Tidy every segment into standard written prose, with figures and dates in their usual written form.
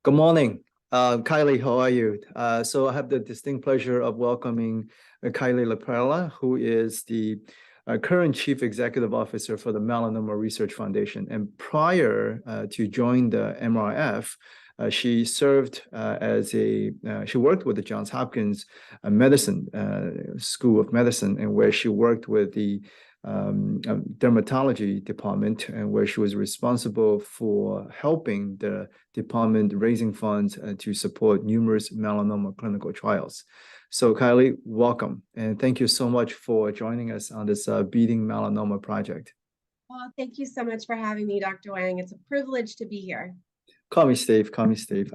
Good morning. Kyleigh, how are you? So I have the distinct pleasure of welcoming Kyleigh LiPira, who is the current Chief Executive Officer for the Melanoma Research Foundation. And prior to join the MRF, she served she worked with the Johns Hopkins Medicine School of Medicine, and where she worked with the dermatology department, and where she was responsible for helping the department raising funds to support numerous melanoma clinical trials. So Kyleigh, welcome, and thank you so much for joining us on this Beating Melanoma project. Well, thank you so much for having me, Dr. Wang. It's a privilege to be here. Call me Steve. Call me Steve.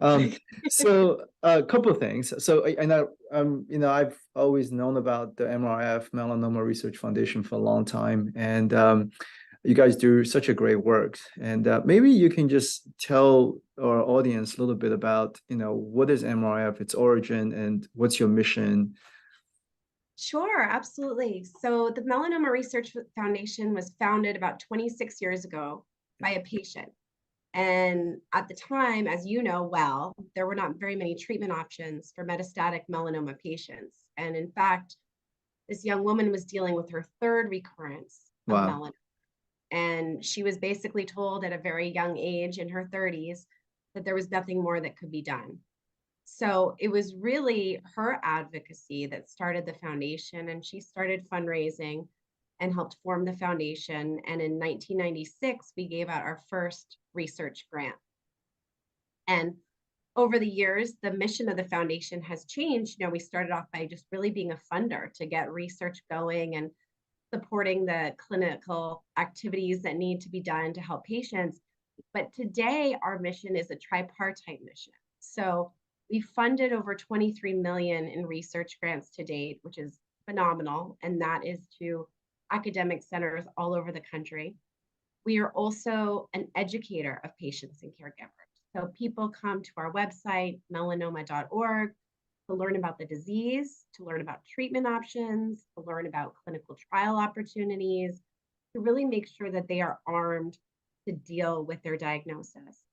So a couple of things. So I've always known about the MRF Melanoma Research Foundation for a long time, and you guys do such a great work. And maybe you can just tell our audience a little bit about, what is MRF, its origin, and what's your mission? Sure, absolutely. So the Melanoma Research Foundation was founded about 26 years ago by a patient. And at the time, as you know well, there were not very many treatment options for metastatic melanoma patients. And in fact, this young woman was dealing with her third recurrence of melanoma. And she was basically told at a very young age, in her 30s, that there was nothing more that could be done. So it was really her advocacy that started the foundation, and she started fundraising and helped form the foundation. And in 1996, we gave out our first research grant. And over the years, the mission of the foundation has changed. We started off by just really being a funder to get research going and supporting the clinical activities that need to be done to help patients. But today, our mission is a tripartite mission. So we funded over 23 million in research grants to date, which is phenomenal. And that is to academic centers all over the country. We are also an educator of patients and caregivers. So people come to our website, melanoma.org, to learn about the disease, to learn about treatment options, to learn about clinical trial opportunities, to really make sure that they are armed to deal with their diagnosis.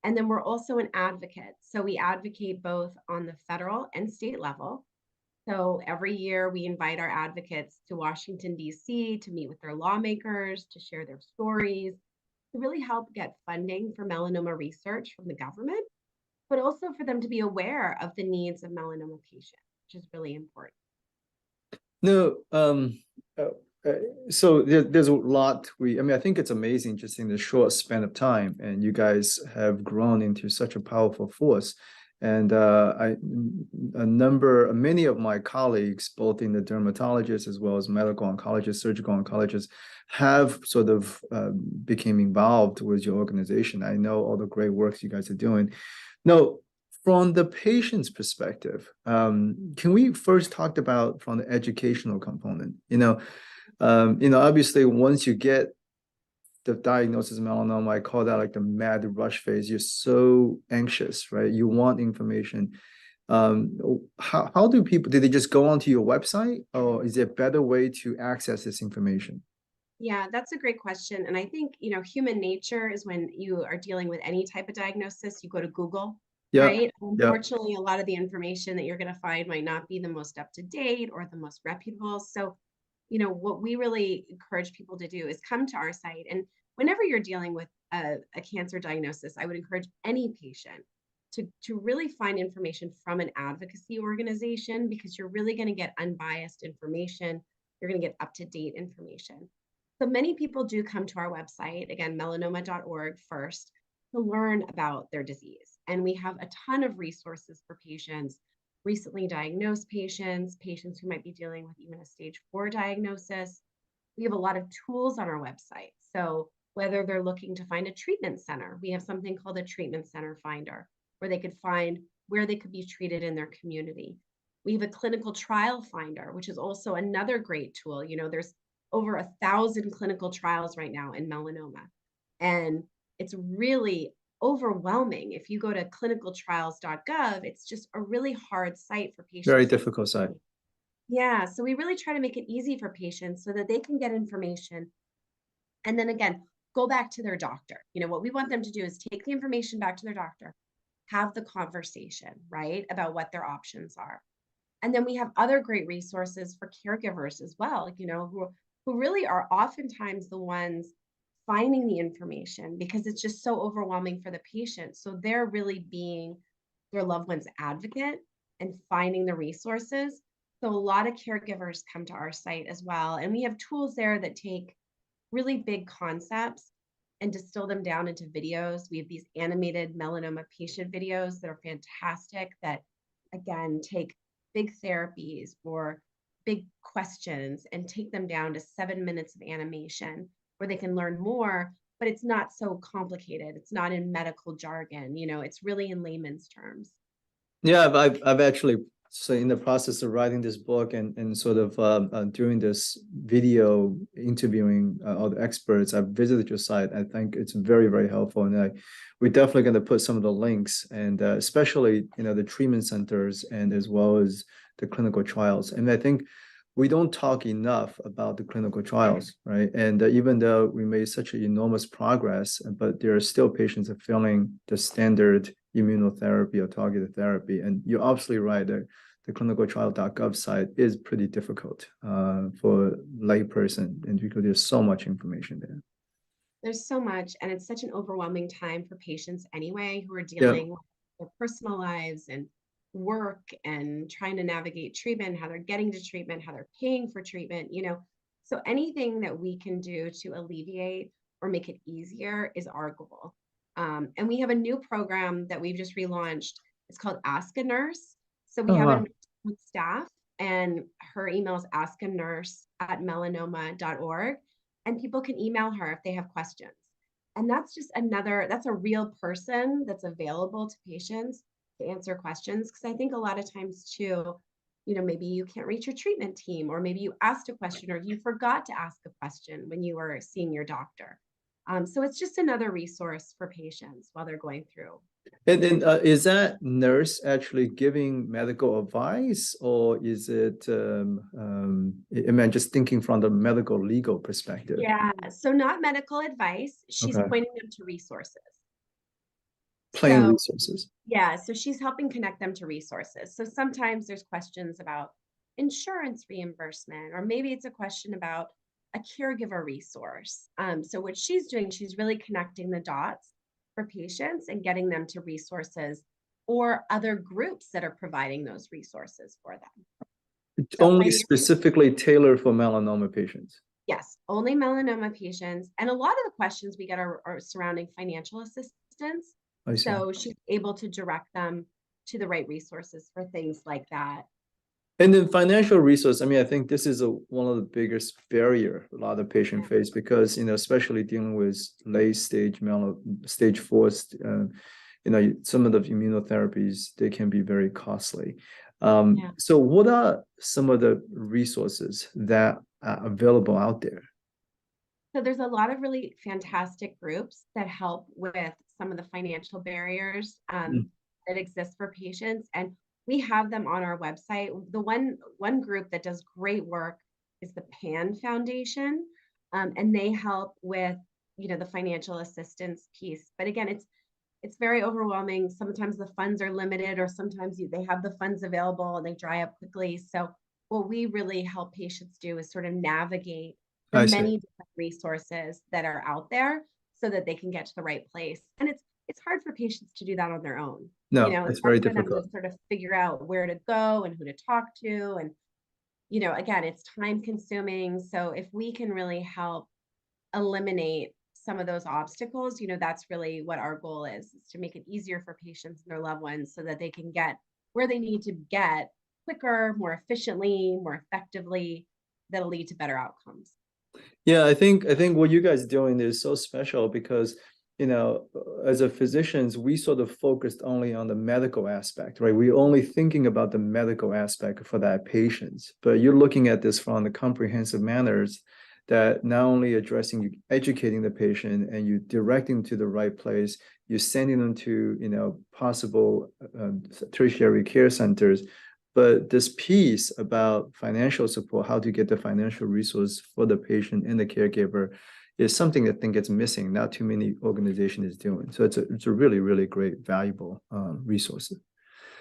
And then we're also an advocate. So we advocate both on the federal and state level. So every year we invite our advocates to Washington, D.C. to meet with their lawmakers, to share their stories, to really help get funding for melanoma research from the government, but also for them to be aware of the needs of melanoma patients, which is really important. No, so there's a lot. I think it's amazing just in the short span of time, and you guys have grown into such a powerful force. And many of my colleagues, both in the dermatologists as well as medical oncologists, surgical oncologists, have sort of became involved with your organization. I know all the great work you guys are doing. Now, from the patient's perspective, can we first talk about from the educational component? Obviously, once you get the diagnosis of melanoma, I call that like the mad rush phase. You're so anxious, right? You want information. How do people, do they just go onto your website, or is there a better way to access this information? Yeah, that's a great question. And I think, human nature is when you are dealing with any type of diagnosis, you go to Google, right? Unfortunately, a lot of the information that you're going to find might not be the most up to date or the most reputable. So what we really encourage people to do is come to our site. And whenever you're dealing with a cancer diagnosis, I would encourage any patient to really find information from an advocacy organization, because you're really going to get unbiased information. You're going to get up-to-date information. So many people do come to our website, again, melanoma.org first, to learn about their disease. And we have a ton of resources for patients, recently diagnosed patients, patients who might be dealing with even a stage 4 diagnosis. We have a lot of tools on our website. So whether they're looking to find a treatment center, we have something called a treatment center finder, where they could find where they could be treated in their community. We have a clinical trial finder, which is also another great tool. There's over 1,000 clinical trials right now in melanoma. And it's really overwhelming. If you go to clinicaltrials.gov, it's just a really hard site for patients. Very difficult site. Yeah. So we really try to make it easy for patients so that they can get information. And then again, go back to their doctor. What we want them to do is take the information back to their doctor, have the conversation, right, about what their options are. And then we have other great resources for caregivers as well, who really are oftentimes the ones finding the information because it's just so overwhelming for the patient. So they're really being their loved one's advocate and finding the resources. So a lot of caregivers come to our site as well. And we have tools there that take really big concepts and distill them down into videos. We have these animated melanoma patient videos that are fantastic that, again, take big therapies or big questions and take them down to 7 minutes of animation where they can learn more, but it's not so complicated. It's not in medical jargon, it's really in layman's terms. Yeah, I've actually, so in the process of writing this book and sort of during this video interviewing all the experts, I've visited your site. I think it's very, very helpful. And we're definitely going to put some of the links and especially, the treatment centers and as well as the clinical trials. And I think we don't talk enough about the clinical trials, right? And even though we made such an enormous progress, but there are still patients that are failing the standard immunotherapy or targeted therapy. And you're absolutely right. The clinicaltrial.gov site is pretty difficult for layperson, and because there's so much information there. There's so much, and it's such an overwhelming time for patients anyway, who are Yeah. dealing with their personal lives and work and trying to navigate treatment, how they're getting to treatment, how they're paying for treatment, So anything that we can do to alleviate or make it easier is our goal. And we have a new program that we've just relaunched. It's called Ask a Nurse. So we Oh, have wow. a staff, and her email is askanurse@melanoma.org. And people can email her if they have questions. And that's just that's a real person that's available to patients to answer questions. Because I think a lot of times too, maybe you can't reach your treatment team, or maybe you asked a question or you forgot to ask a question when you were seeing your doctor. So it's just another resource for patients while they're going through. And then is that nurse actually giving medical advice, or is it, just thinking from the medical legal perspective? Yeah, so not medical advice. She's Okay. pointing them to resources. Plain So resources. yeah, so she's helping connect them to resources. So sometimes there's questions about insurance reimbursement, or maybe it's a question about a caregiver resource. So what she's doing, she's really connecting the dots for patients and getting them to resources or other groups that are providing those resources for them. So Only specifically tailored for melanoma patients. Yes, only melanoma patients. And a lot of the questions we get are surrounding financial assistance. I see. So she's able to direct them to the right resources for things like that. And then financial resource, I think this is one of the biggest barrier a lot of patients face because, especially dealing with late stage stage 4, some of the immunotherapies, they can be very costly. So what are some of the resources that are available out there? So there's a lot of really fantastic groups that help with some of the financial barriers that exist for patients. And we have them on our website. The one group that does great work is the PAN Foundation. And they help with, the financial assistance piece. But again, it's very overwhelming. Sometimes the funds are limited, or sometimes they have the funds available and they dry up quickly. So what we really help patients do is sort of navigate the many different resources that are out there so that they can get to the right place. And it's hard for patients to do that on their own. No, It's it's very hard for them difficult. to sort of figure out where to go and who to talk to. And, again, it's time consuming. So if we can really help eliminate some of those obstacles, that's really what our goal is to make it easier for patients and their loved ones so that they can get where they need to get quicker, more efficiently, more effectively, that'll lead to better outcomes. Yeah, I think what you guys are doing is so special because, as a physicians, we sort of focused only on the medical aspect, right? We're only thinking about the medical aspect for that patients, but you're looking at this from the comprehensive manners that not only addressing, you educating the patient and you directing them to the right place, you're sending them to, possible tertiary care centers. But this piece about financial support, how to get the financial resource for the patient and the caregiver, is something I think it's missing. Not too many organizations is doing. So it's a really, really great, valuable resource.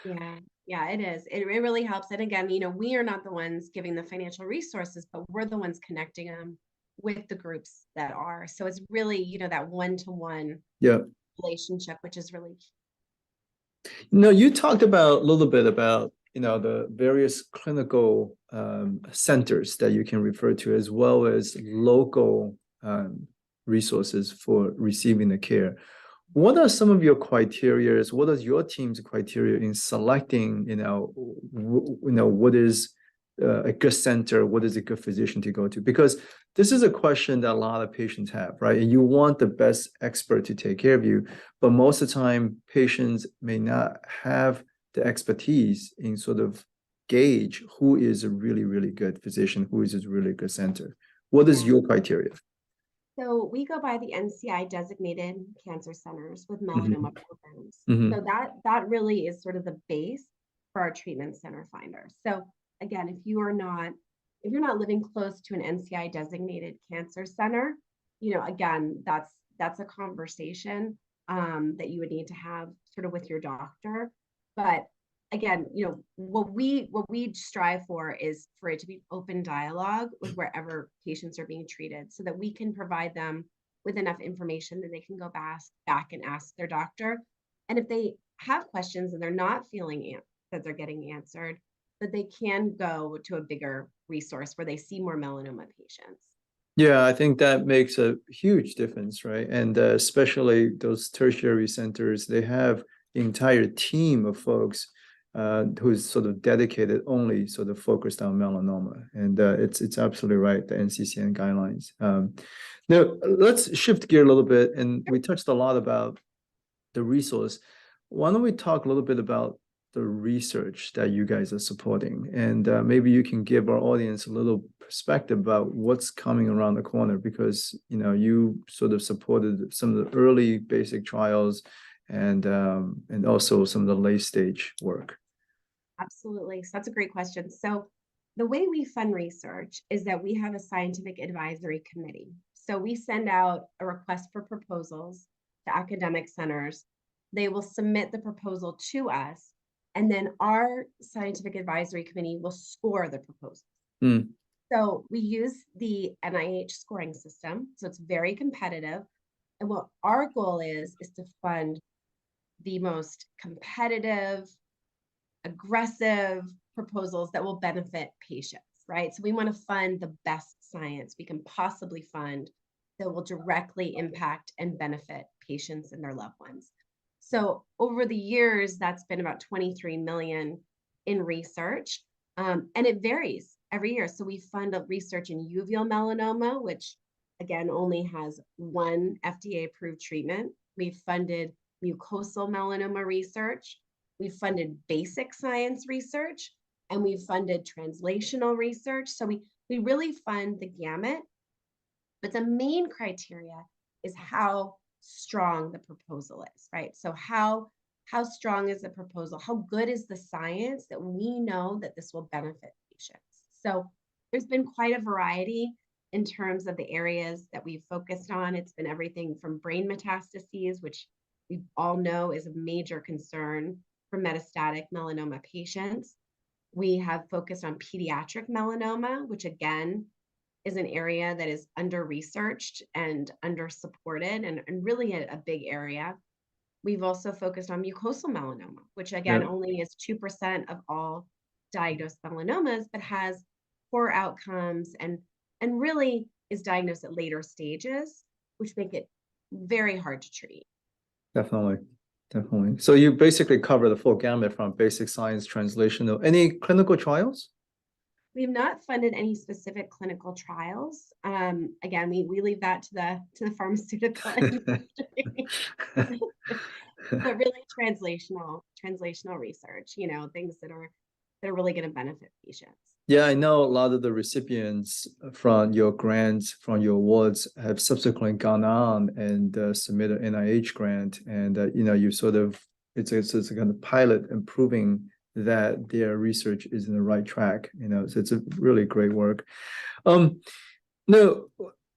Yeah, yeah, it is. It really helps. And again, we are not the ones giving the financial resources, but we're the ones connecting them with the groups that are. So it's really, that one-to-one Yeah. relationship, which is really No, you talked about a little bit about the various clinical centers that you can refer to, as well as local resources for receiving the care. What are some of your criteria? What is your team's criteria in selecting, what is a good center? What is a good physician to go to? Because this is a question that a lot of patients have, right? And you want the best expert to take care of you, but most of the time, patients may not have the expertise in sort of gauge who is a really, really good physician, who is a really good center. What is your criteria? So we go by the NCI designated cancer centers with melanoma programs. Mm-hmm. So that really is sort of the base for our treatment center finder. So again, if you're not living close to an NCI designated cancer center, again, that's a conversation that you would need to have sort of with your doctor. But again, what we strive for is for it to be open dialogue with wherever patients are being treated, so that we can provide them with enough information that they can go back and ask their doctor. And if they have questions and they're not feeling that they're getting answered, that they can go to a bigger resource where they see more melanoma patients. Yeah, I think that makes a huge difference, right? And especially those tertiary centers, they have the entire team of folks who's sort of dedicated, only sort of focused on melanoma. And it's absolutely right, the NCCN guidelines. Now, let's shift gear a little bit. And we touched a lot about the resource. Why don't we talk a little bit about the research that you guys are supporting, and maybe you can give our audience a little perspective about what's coming around the corner, because you sort of supported some of the early basic trials and also some of the late stage work. Absolutely. So that's a great question. So the way we fund research is that we have a scientific advisory committee. So we send out a request for proposals to academic centers. They will submit the proposal to us, and then our scientific advisory committee will score the proposal. So we use the NIH scoring system. So it's very competitive. And what our goal is to fund the most competitive, aggressive proposals that will benefit patients, right? So we want to fund the best science we can possibly fund that will directly impact and benefit patients and their loved ones. So over the years, that's been about 23 million in research, and it varies every year. So we fund a research in uveal melanoma, which again only has one FDA-approved treatment. We've funded mucosal melanoma research. We've funded basic science research, and we've funded translational research. So we really fund the gamut. But the main criteria is how strong the proposal is, right? So how strong is the proposal? How good is the science that we know that this will benefit patients? So there's been quite a variety in terms of the areas that we've focused on. It's been everything from brain metastases, which we all know is a major concern for metastatic melanoma patients. We have focused on pediatric melanoma, which again is an area that is under-researched and under-supported, and really a big area. We've also focused on mucosal melanoma, which again only is 2% of all diagnosed melanomas, but has poor outcomes and really is diagnosed at later stages, which make it very hard to treat. Definitely. So you basically cover the full gamut, from basic science, translational. Any clinical trials? We have not funded any specific clinical trials. Again, we leave that to the pharmaceutical industry. But really translational research, things that are really going to benefit patients. Yeah, I know a lot of the recipients from your grants, from your awards, have subsequently gone on and submitted an NIH grant, and you sort of it's a kind of pilot and proving that their research is in the right track. So it's a really great work. No,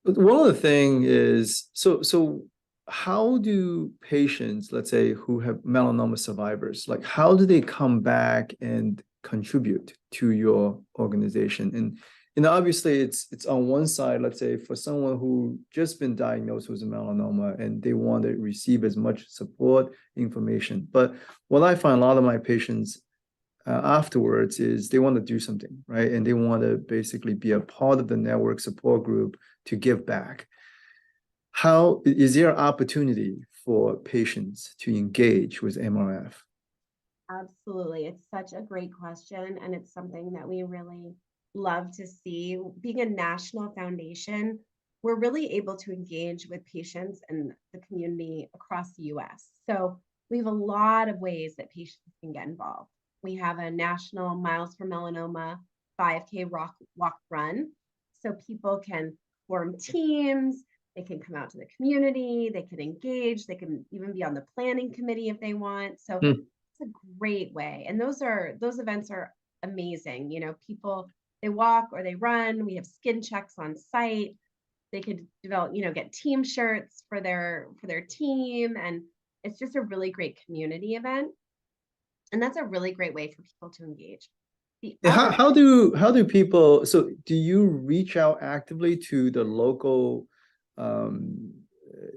But one of the thing is, so how do patients, let's say, who have melanoma survivors, like how do they come back and contribute to your organization? And obviously it's on one side, let's say for someone who just been diagnosed with melanoma and they want to receive as much support information. But what I find a lot of my patients afterwards is they want to do something, right? And they want to basically be a part of the network support group to give back. How is there opportunity for patients to engage with MRF? Absolutely. It's such a great question, and it's something that we really love to see. Being a national foundation, we're really able to engage with patients and the community across the US. So we have a lot of ways that patients can get involved. We have a national Miles for Melanoma 5K walk run. So people can form teams, they can come out to the community, they can engage, they can even be on the planning committee if they want. So Hmm. it's a great way. And those events are amazing. You know, people they walk or they run. We have skin checks on site. They could develop, get team shirts for their team. And it's just a really great community event. And that's a really great way for people to engage. The How, other, how do people, so do you reach out actively to the local um,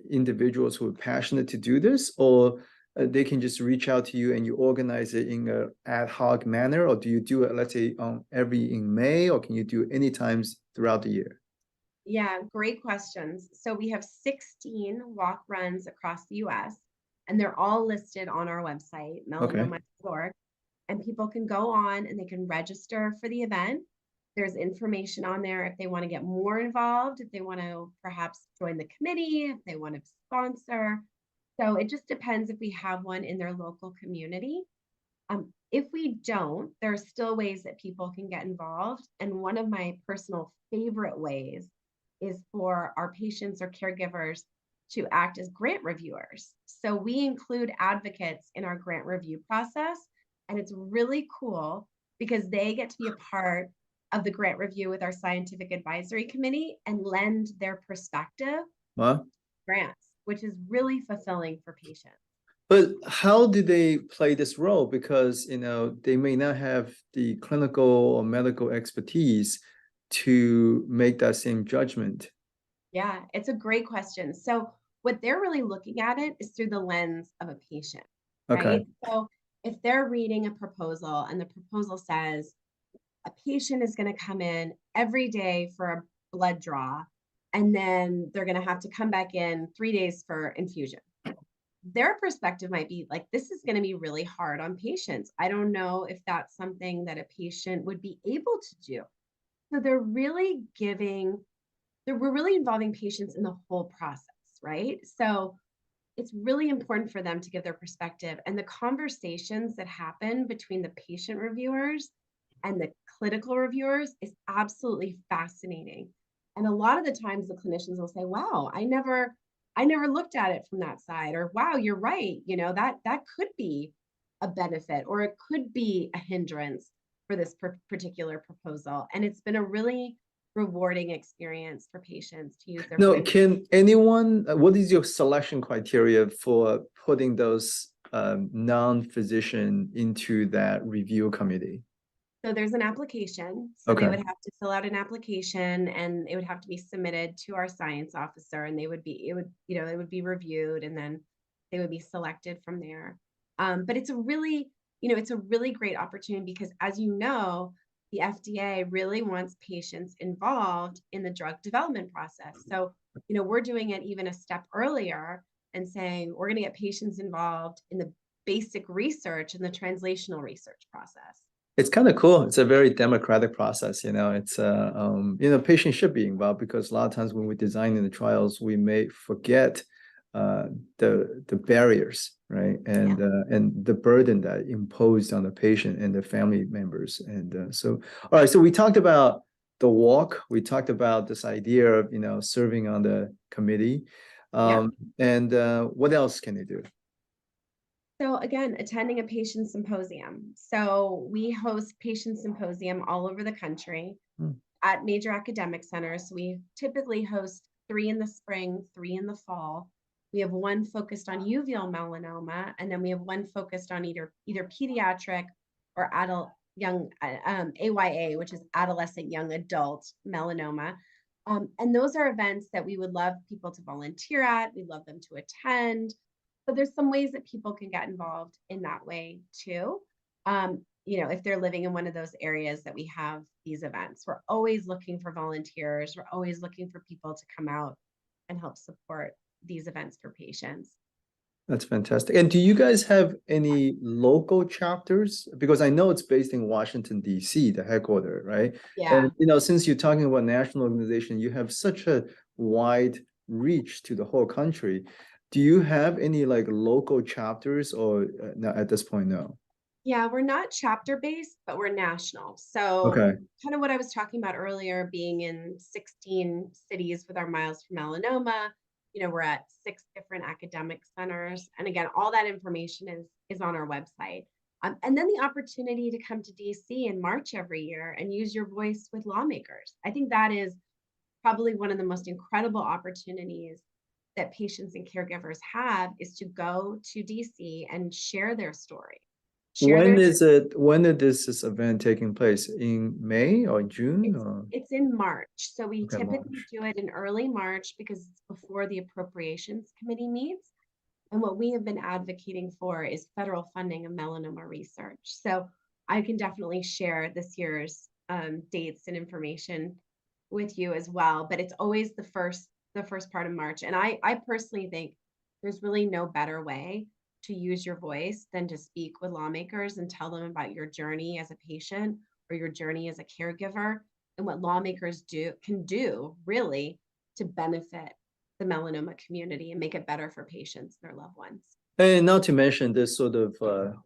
individuals who are passionate to do this, or they can just reach out to you and you organize it in a ad hoc manner, or do you do it, let's say, on every in May, or can you do it any times throughout the year? yeah, great questions. So we have 16 walk runs across the US, and they're all listed on our website, Okay. melanoma.org. And people can go on and they can register for the event. There's information on there if they want to get more involved, if they want to perhaps join the committee, if they want to sponsor. So it just depends if we have one in their local community. If we don't, there are still ways that people can get involved. And one of my personal favorite ways is for our patients or caregivers to act as grant reviewers. So we include advocates in our grant review process. And it's really cool because they get to be a part of the grant review with our scientific advisory committee and lend their perspective Well, grants, which is really fulfilling for patients. but how do they play this role? Because, they may not have the clinical or medical expertise to make that same judgment. Yeah, it's a great question. So, what they're really looking at it is through the lens of a patient, Okay. right? So, if they're reading a proposal and the proposal says a patient is going to come in every day for a blood draw, and then they're going to have to come back in 3 days for infusion, their perspective might be like, this is going to be really hard on patients. I don't know if that's something that a patient would be able to do. So, we're really involving patients in the whole process, right? So it's really important for them to give their perspective. And the conversations that happen between the patient reviewers and the clinical reviewers is absolutely fascinating. And a lot of the times the clinicians will say, wow, I never looked at it from that side, or wow, you're right. That could be a benefit, or it could be a hindrance for this particular proposal. And it's been a really rewarding experience for patients to use their No, point. can anyone, what is your selection criteria for putting those non-physician into that review committee? So there's an application. So they Okay. would have to fill out an application and it would have to be submitted to our science officer, and it would be reviewed, and then they would be selected from there. But it's a really great opportunity because, as you know, the FDA really wants patients involved in the drug development process. So, we're doing it even a step earlier and saying we're going to get patients involved in the basic research and the translational research process. It's kind of cool. It's a very democratic process, It's patients should be involved because a lot of times when we're designing the trials, we may forget the barriers, right? Yeah. And the burden that imposed on the patient and the family members. And so, all right. So we talked about the walk. We talked about this idea of serving on the committee. Yeah. And what else can they do? So again, attending a patient symposium. So we host patient symposium all over the country Hmm. at major academic centers. We typically host 3 in the spring, 3 in the fall. We have one focused on uveal melanoma, and then we have one focused on either pediatric or adult young AYA, which is adolescent young adult melanoma. And those are events that we would love people to volunteer at. We'd love them to attend. But there's some ways that people can get involved in that way too. If they're living in one of those areas that we have these events, we're always looking for volunteers. We're always looking for people to come out and help support these events for patients. That's fantastic. And do you guys have any local chapters? Because I know it's based in Washington, D.C., the headquarters, right? Yeah. And, since you're talking about national organization, you have such a wide reach to the whole country. Do you have any like local chapters or no, at this point, no? Yeah, we're not chapter based, but we're national. So Okay. kind of what I was talking about earlier, being in 16 cities with our Miles for Melanoma, we're at 6 different academic centers. And again, all that information is on our website. And then the opportunity to come to DC in March every year and use your voice with lawmakers. I think that is probably one of the most incredible opportunities that patients and caregivers have, is to go to DC and share their story. When is it? When is this event taking place? In May or June? It's in March. So we Okay, typically March. do it in early March because it's before the Appropriations Committee meets. And what we have been advocating for is federal funding of melanoma research. So I can definitely share this year's dates and information with you as well. But it's always the first part of March. And I personally think there's really no better way to use your voice than to speak with lawmakers and tell them about your journey as a patient or your journey as a caregiver, and what lawmakers can do really to benefit the melanoma community and make it better for patients and their loved ones. And not to mention this sort of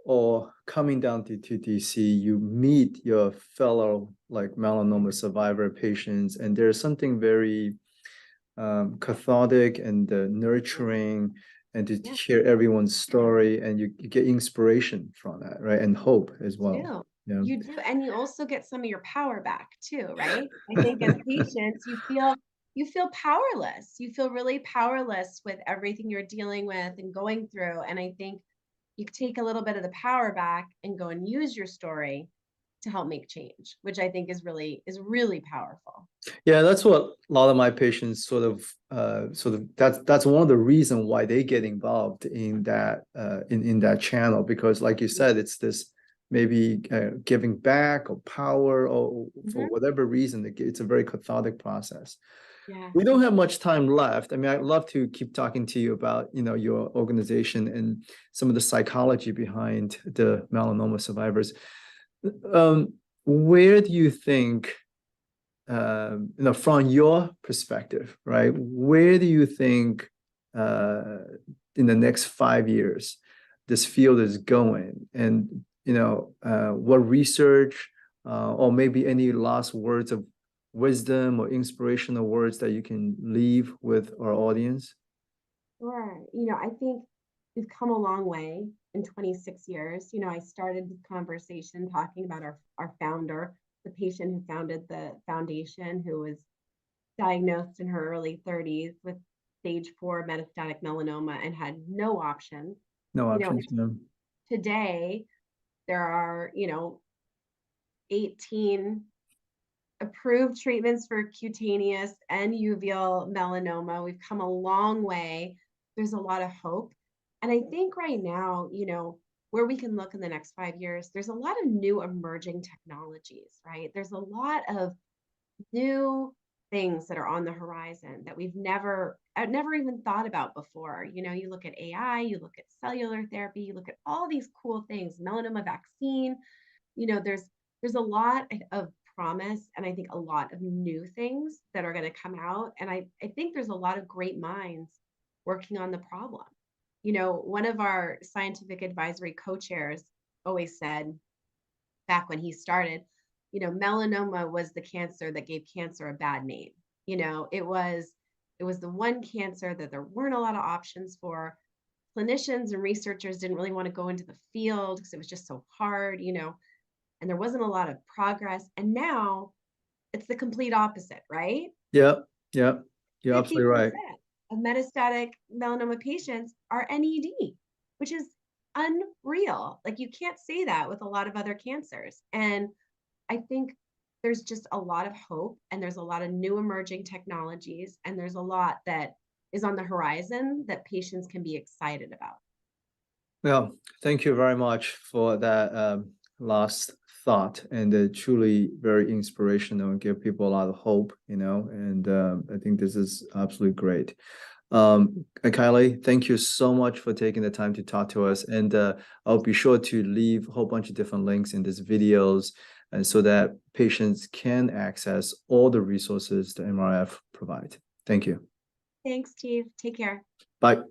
or coming down to DC, you meet your fellow like melanoma survivor patients, and there's something very cathartic and nurturing, and to hear everyone's story, and you get inspiration from that, right? And hope as well. Yeah. You do, and you also get some of your power back too, right? I think as patients, you feel powerless. You feel really powerless with everything you're dealing with and going through. And I think you take a little bit of the power back and go and use your story to help make change, which I think is really powerful. Yeah, that's what a lot of my patients sort of that's one of the reasons why they get involved in that in that channel, because like you said, it's this maybe giving back or power or for whatever reason, it's a very cathartic process. Yeah. We don't have much time left. I mean, I'd love to keep talking to you about, your organization and some of the psychology behind the melanoma survivors. Where do you think, from your perspective, right? Where do you think in the next 5 years this field is going? And, what research or maybe any last words of wisdom or inspirational words that you can leave with our audience? Sure. I think we've come a long way in 26 years. I started the conversation talking about our founder, the patient who founded the foundation, who was diagnosed in her early 30s with stage 4 metastatic melanoma and had no option. No options. No. Today, there are, 18 approved treatments for cutaneous and uveal melanoma. We've come a long way. There's a lot of hope. And I think right now, where we can look in the next 5 years, there's a lot of new emerging technologies, right? There's a lot of new things that are on the horizon that I've never even thought about before. You look at AI, you look at cellular therapy, you look at all these cool things, melanoma vaccine. There's a lot of promise, and I think a lot of new things that are going to come out. And I think there's a lot of great minds working on the problem. One of our scientific advisory co-chairs always said back when he started, melanoma was the cancer that gave cancer a bad name. It was the one cancer that there weren't a lot of options for. Clinicians and researchers didn't really want to go into the field because it was just so hard, and there wasn't a lot of progress. And now it's the complete opposite, right? Yeah, yeah. You're absolutely right. 50% of metastatic melanoma patients are NED, which is unreal. Like you can't say that with a lot of other cancers. And I think there's just a lot of hope and there's a lot of new emerging technologies and there's a lot that is on the horizon that patients can be excited about. Well, thank you very much for that last thought, and truly very inspirational and give people a lot of hope, and I think this is absolutely great. Kyleigh, thank you so much for taking the time to talk to us, and I'll be sure to leave a whole bunch of different links in these videos, and so that patients can access all the resources the MRF provide. Thank you. Thanks, Steve. Take care. Bye.